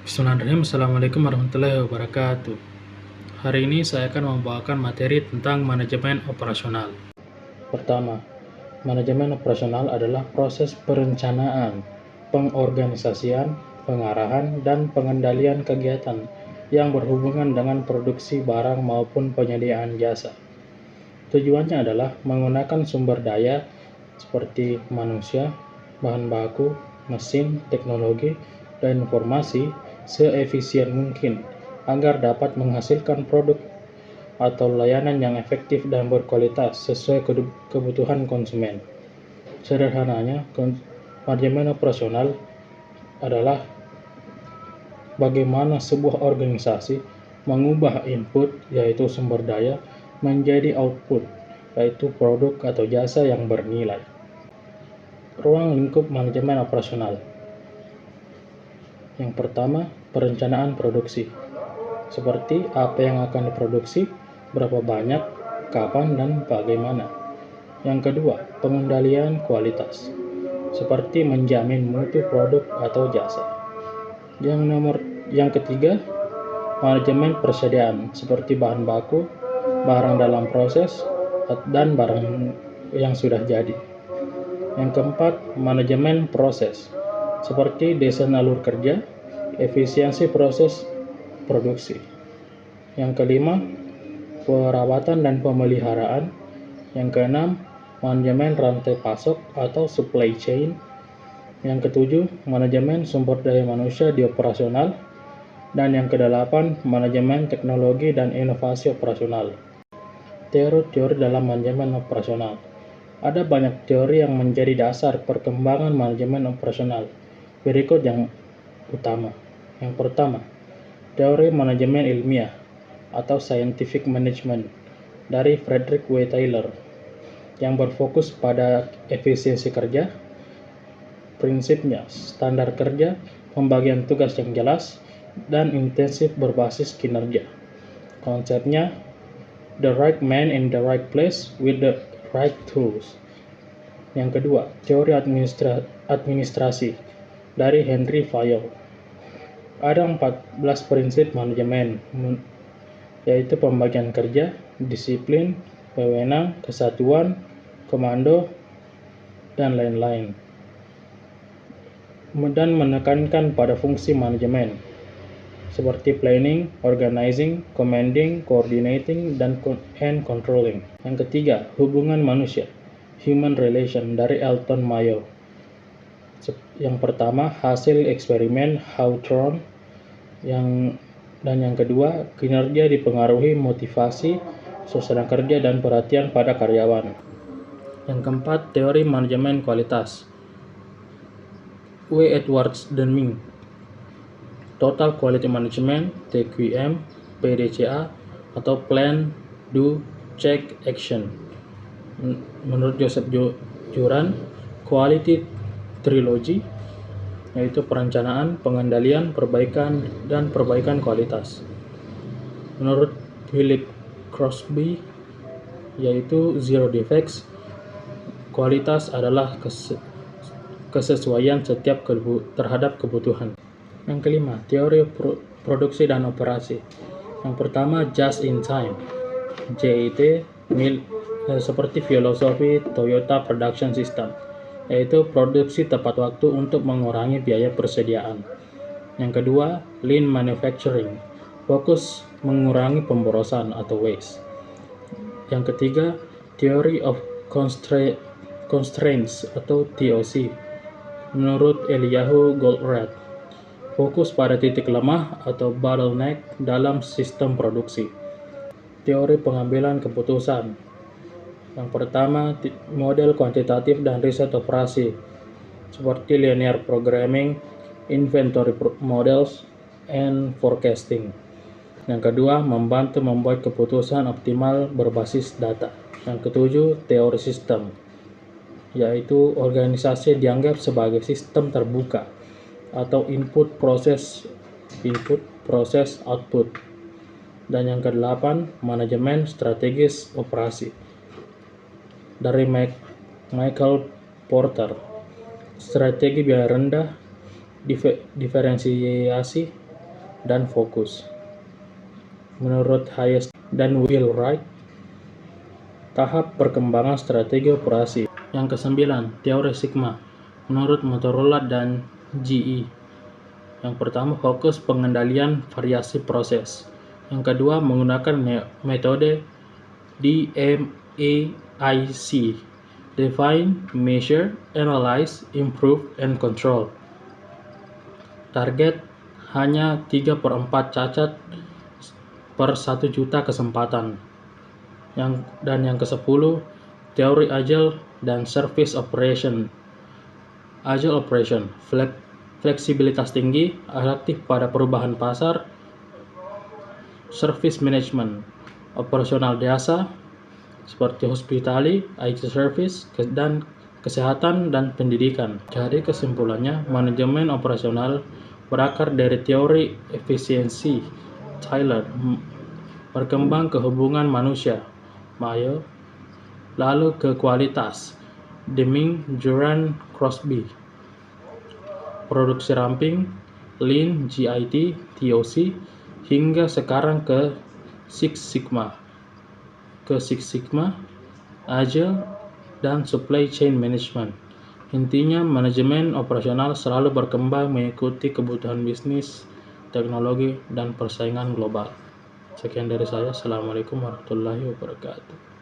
Bismillahirrahmanirrahim. Assalamualaikum warahmatullahi wabarakatuh. Hari ini saya akan membawakan materi tentang manajemen operasional. Pertama, manajemen operasional adalah proses perencanaan, pengorganisasian, pengarahan, dan pengendalian kegiatan yang berhubungan dengan produksi barang maupun penyediaan jasa. Tujuannya adalah menggunakan sumber daya seperti manusia, bahan baku, mesin, teknologi, dan informasi seefisien mungkin agar dapat menghasilkan produk atau layanan yang efektif dan berkualitas sesuai kebutuhan konsumen. Sederhananya, manajemen operasional adalah bagaimana sebuah organisasi mengubah input, yaitu sumber daya, menjadi output, yaitu produk atau jasa yang bernilai. Ruang lingkup manajemen operasional. Yang pertama, perencanaan produksi. Seperti apa yang akan diproduksi, berapa banyak, kapan, dan bagaimana. Yang kedua, pengendalian kualitas. Seperti menjamin mutu produk atau jasa. Yang ketiga, manajemen persediaan. Seperti bahan baku, barang dalam proses, dan barang yang sudah jadi. Yang keempat, manajemen proses. Seperti desain alur kerja, efisiensi proses produksi. Yang kelima, perawatan dan pemeliharaan. Yang keenam, manajemen rantai pasok atau supply chain. Yang ketujuh, manajemen sumber daya manusia di operasional. Dan yang kedelapan, manajemen teknologi dan inovasi operasional. Teori-teori dalam manajemen operasional. Ada banyak teori yang menjadi dasar perkembangan manajemen operasional. Berikut yang utama. Yang pertama, teori manajemen ilmiah atau scientific management dari Frederick W. Taylor yang berfokus pada efisiensi kerja. Prinsipnya, standar kerja, pembagian tugas yang jelas, dan intensif berbasis kinerja. Konsepnya, the right man in the right place with the right tools. Yang kedua, teori administrasi dari Henry Fayol. Ada 14 prinsip manajemen, yaitu pembagian kerja, disiplin, wewenang, kesatuan, komando, dan lain-lain. Dan menekankan pada fungsi manajemen, seperti planning, organizing, commanding, coordinating, dan controlling. Yang ketiga, hubungan manusia, human relation dari Elton Mayo. Yang pertama, hasil eksperimen Hawthorne. Dan yang kedua, kinerja dipengaruhi motivasi, suasana kerja, dan perhatian pada karyawan. Yang keempat, teori manajemen kualitas W. Edwards Deming. Total Quality Management, TQM, PDCA, atau Plan, Do, Check, Action. Menurut Joseph Juran, Quality Trilogy, yaitu perencanaan, pengendalian, perbaikan, dan perbaikan kualitas. Menurut Philip Crosby, yaitu Zero Defects, kualitas adalah kesesuaian setiap terhadap kebutuhan. Yang kelima, teori produksi dan operasi. Yang pertama, just in time, JIT, seperti filosofi Toyota Production System, yaitu produksi tepat waktu untuk mengurangi biaya persediaan. Yang kedua, lean manufacturing, fokus mengurangi pemborosan atau waste. Yang ketiga, theory of constraints atau TOC, menurut Eliyahu Goldratt, fokus pada titik lemah atau bottleneck dalam sistem produksi. Teori pengambilan keputusan. Yang pertama, model kuantitatif dan riset operasi, seperti linear programming, inventory models, and forecasting. Yang kedua, membantu membuat keputusan optimal berbasis data. Yang ketujuh, teori sistem, yaitu organisasi dianggap sebagai sistem terbuka atau input proses output. Dan yang kedelapan, manajemen strategis operasi dari Michael Porter. Strategi biaya rendah, diferensiasi, dan fokus. Menurut Hayes dan Wheelwright, tahap perkembangan strategi operasi. Yang kesembilan, teori Sigma. Menurut Motorola dan GE. Yang pertama, fokus pengendalian variasi proses. Yang kedua, menggunakan metode DMAIC. Define, Measure, Analyze, Improve, and Control. Target hanya 3/4 cacat per 1 juta kesempatan. Dan yang ke-10, teori Agile dan Service Operation. Agile Operation, fleksibilitas tinggi, adaptif pada perubahan pasar. Service Management, operasional jasa seperti hospitality, IT service, dan kesehatan dan pendidikan. Jadi kesimpulannya, manajemen operasional berakar dari teori efisiensi Tyler, berkembang ke hubungan manusia Mayo, lalu ke kualitas Deming, Juran, Crosby, produksi ramping Lean, GIT, TOC, hingga sekarang ke Six Sigma, Agile, dan Supply Chain Management. Intinya, manajemen operasional selalu berkembang mengikuti kebutuhan bisnis, teknologi, dan persaingan global. Sekian dari saya. Assalamualaikum warahmatullahi wabarakatuh.